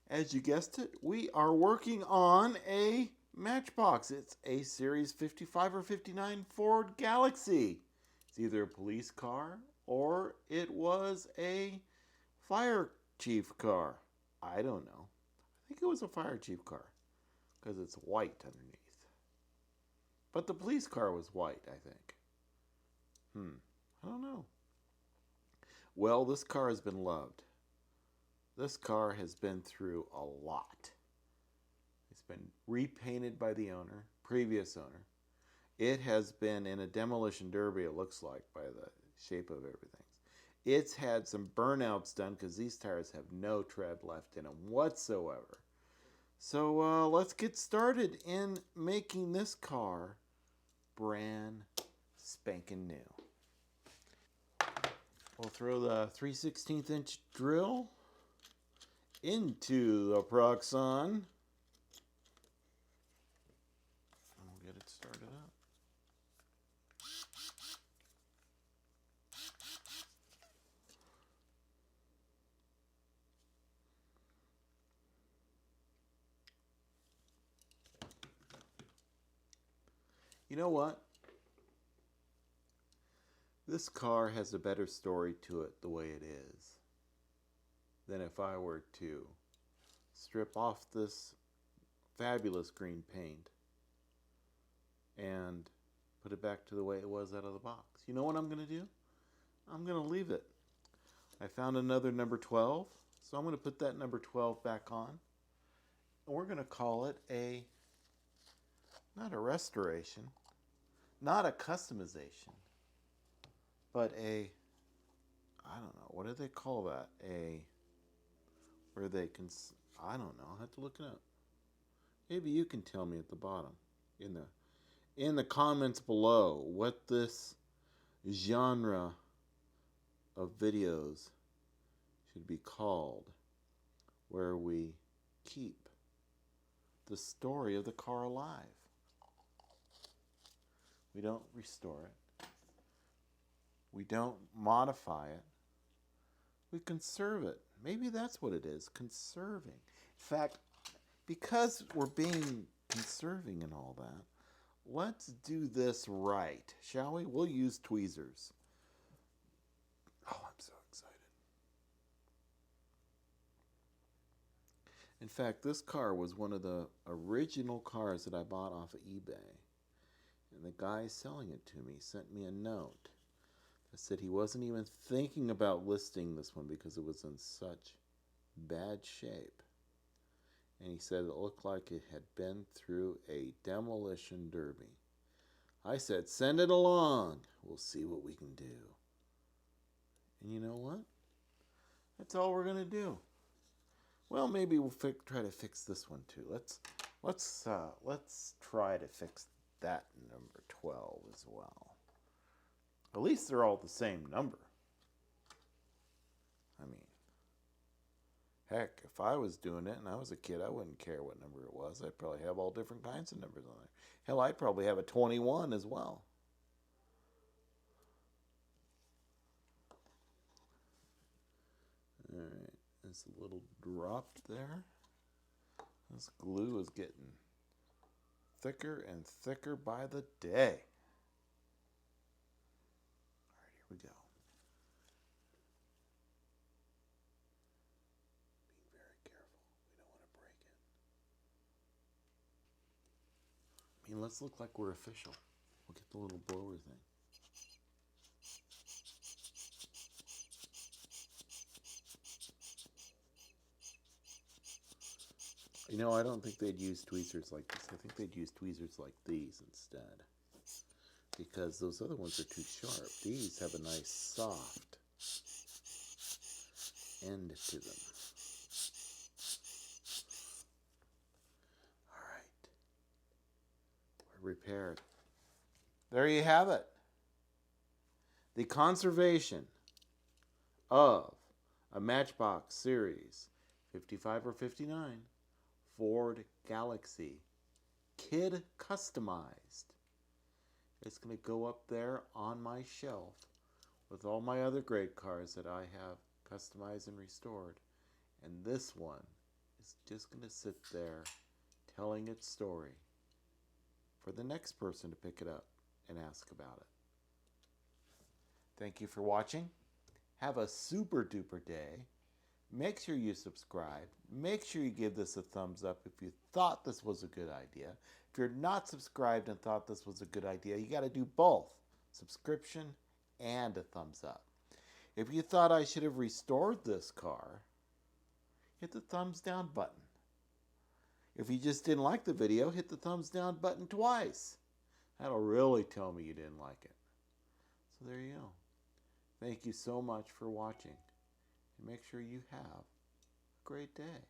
As you guessed it, we are working on a Matchbox. It's a Series 55 or 59 Ford Galaxy. It's either a police car or it was a fire chief car. I don't know. I think it was a fire chief car because it's white underneath. But the police car was white, I think. I don't know. Well, this car has been loved. This car has been through a lot. It's been repainted by the owner, previous owner. It has been in a demolition derby, it looks like, by the shape of everything. It's had some burnouts done because these tires have no tread left in them whatsoever. So let's get started in making this car brand spanking new. We'll throw the 3/16 inch drill into the Proxon. And we'll get it started up. You know what? This car has a better story to it the way it is than if I were to strip off this fabulous green paint and put it back to the way it was out of the box. You know what I'm going to do? I'm going to leave it. I found another number 12, so I'm going to put that number 12 back on. And we're going to call it not a restoration, not a customization, but I don't know, what do they call that? I don't know, I'll have to look it up. Maybe you can tell me at the bottom, in the comments below, what this genre of videos should be called, where we keep the story of the car alive. We don't restore it. We don't modify it. We conserve it. Maybe that's what it is, conserving. In fact, because we're being conserving and all that, let's do this right, shall we? We'll use tweezers. Oh, I'm so excited. In fact, this car was one of the original cars that I bought off of eBay. And the guy selling it to me sent me a note that said he wasn't even thinking about listing this one because it was in such bad shape. And he said it looked like it had been through a demolition derby. I said, send it along. We'll see what we can do. And you know what? That's all we're going to do. Well, maybe we'll try to fix this one too. Let's try to fix that number 12 as well. At least they're all the same number. I mean, heck, if I was doing it and I was a kid, I wouldn't care what number it was. I'd probably have all different kinds of numbers on there. Hell, I'd probably have a 21 as well. All right, there's a little drop there. This glue is getting thicker and thicker by the day. All right, here we go. Being very careful. We don't want to break it. I mean, let's look like we're official. We'll get the little blower thing. You know, I don't think they'd use tweezers like this. I think they'd use tweezers like these instead. Because those other ones are too sharp. These have a nice soft end to them. All right. We're repaired. There you have it. The conservation of a Matchbox Series 55 or 59 Ford Galaxy, kid customized. It's going to go up there on my shelf with all my other great cars that I have customized and restored. And this one is just going to sit there telling its story for the next person to pick it up and ask about it. Thank you for watching. Have a super duper day. Make sure you subscribe. Make sure you give this a thumbs up if you thought this was a good idea. If you're not subscribed and thought this was a good idea, you got to do both, subscription and a thumbs up. If you thought I should have restored this car, hit the thumbs down button. If you just didn't like the video, hit the thumbs down button twice. That'll really tell me you didn't like it. So there you go. Thank you so much for watching. And make sure you have a great day.